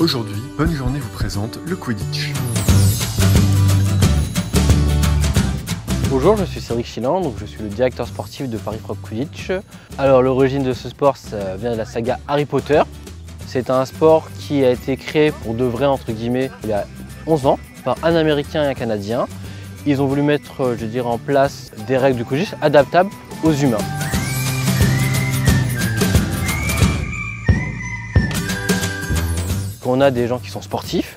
Aujourd'hui, Bonne Journée vous présente le Quidditch. Bonjour, je suis Cédric Chilan, donc je suis le directeur sportif de Paris Frog Quidditch. Alors l'origine de ce sport, ça vient de la saga Harry Potter. C'est un sport qui a été créé pour de vrai, entre guillemets, il y a 11 ans, par un Américain et un Canadien. Ils ont voulu mettre, je dirais, en place des règles du Quidditch adaptables aux humains. On a des gens qui sont sportifs,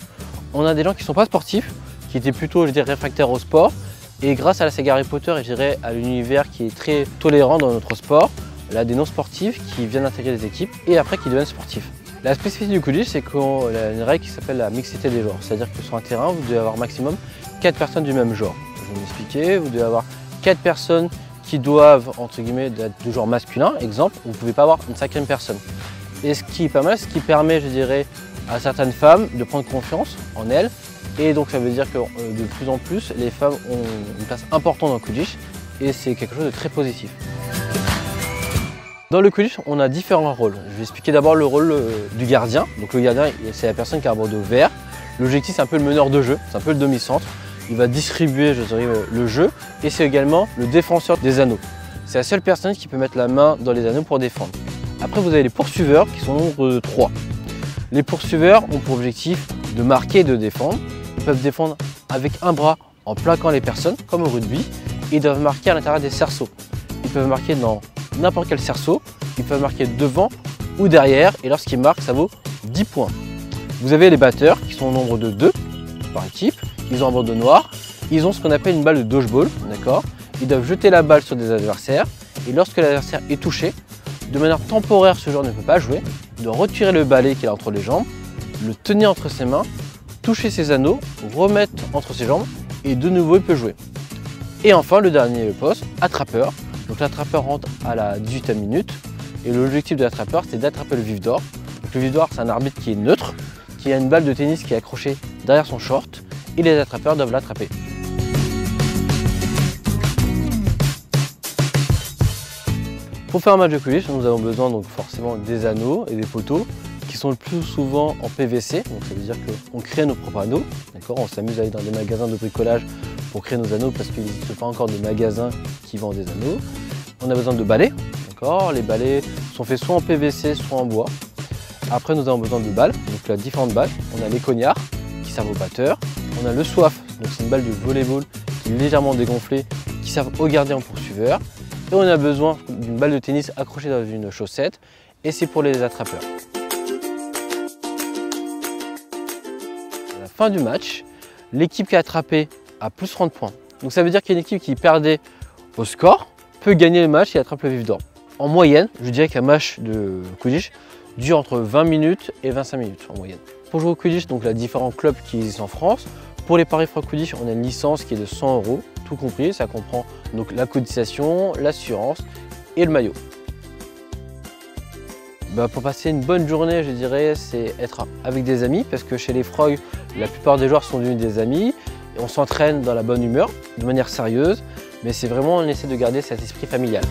on a des gens qui ne sont pas sportifs, qui étaient plutôt, je dirais, réfractaires au sport. Et grâce à la saga Harry Potter et je dirais à l'univers qui est très tolérant dans notre sport, il y a des non-sportifs qui viennent intégrer des équipes et après qui deviennent sportifs. La spécificité du Quidditch, c'est qu'on a une règle qui s'appelle la mixité des genres. C'est-à-dire que sur un terrain, vous devez avoir maximum 4 personnes du même genre. Je vais m'expliquer, vous devez avoir 4 personnes qui doivent, entre guillemets, être de genre masculin. Exemple, vous ne pouvez pas avoir une 5e personne. Et ce qui est pas mal, ce qui permet, je dirais, à certaines femmes de prendre confiance en elles. Et donc ça veut dire que de plus en plus, les femmes ont une place importante dans le Quidditch et c'est quelque chose de très positif. Dans le Quidditch, on a différents rôles. Je vais expliquer d'abord le rôle du gardien. Donc le gardien, c'est la personne qui a un bandeau vert. L'objectif, c'est un peu le meneur de jeu, c'est un peu le demi-centre. Il va distribuer, je dirais, le jeu et c'est également le défenseur des anneaux. C'est la seule personne qui peut mettre la main dans les anneaux pour défendre. Après, vous avez les poursuiveurs qui sont au nombre de 3. Les poursuiveurs ont pour objectif de marquer et de défendre. Ils peuvent défendre avec un bras en plaquant les personnes, comme au rugby. Ils doivent marquer à l'intérieur des cerceaux. Ils peuvent marquer dans n'importe quel cerceau. Ils peuvent marquer devant ou derrière. Et lorsqu'ils marquent, ça vaut 10 points. Vous avez les batteurs qui sont au nombre de 2 par équipe. Ils ont un bandeau noir. Ils ont ce qu'on appelle une balle de dodgeball. Ils doivent jeter la balle sur des adversaires. Et lorsque l'adversaire est touché, de manière temporaire, ce joueur ne peut pas jouer. Il doit retirer le balai qu'il a entre les jambes, le tenir entre ses mains, toucher ses anneaux, remettre entre ses jambes et de nouveau il peut jouer. Et enfin le dernier poste, attrapeur. Donc l'attrapeur rentre à la 18e minute et l'objectif de l'attrapeur c'est d'attraper le vif d'or. Le vif d'or c'est un arbitre qui est neutre, qui a une balle de tennis qui est accrochée derrière son short et les attrapeurs doivent l'attraper. Pour faire un match de Quidditch, nous avons besoin donc forcément des anneaux et des poteaux qui sont le plus souvent en PVC, donc ça veut dire qu'on crée nos propres anneaux. On s'amuse à aller dans des magasins de bricolage pour créer nos anneaux parce qu'il n'existe pas encore de magasins qui vendent des anneaux. On a besoin de balais, les balais sont faits soit en PVC soit en bois. Après nous avons besoin de balles, donc il y a différentes balles. On a les cognards qui servent aux batteurs, on a le soif, donc c'est une balle de volleyball qui est légèrement dégonflée qui servent aux gardiens poursuiveurs. Et on a besoin d'une balle de tennis accrochée dans une chaussette et c'est pour les attrapeurs. À la fin du match, l'équipe qui a attrapé a plus 30 points. Donc ça veut dire qu'il y a une équipe qui perdait au score peut gagner le match et attrape le vif d'or. En moyenne, je dirais qu'un match de Quidditch dure entre 20 minutes et 25 minutes en moyenne. Pour jouer au Quidditch, donc il y a différents clubs qui existent en France. Pour les Paris Frog Quidditch, on a une licence qui est de 100 €, tout compris. Ça comprend donc la cotisation, l'assurance et le maillot. Pour passer une bonne journée, je dirais, c'est être avec des amis parce que chez les Frogs, la plupart des joueurs sont devenus des amis. Et on s'entraîne dans la bonne humeur, de manière sérieuse, mais c'est vraiment, on essaie de garder cet esprit familial.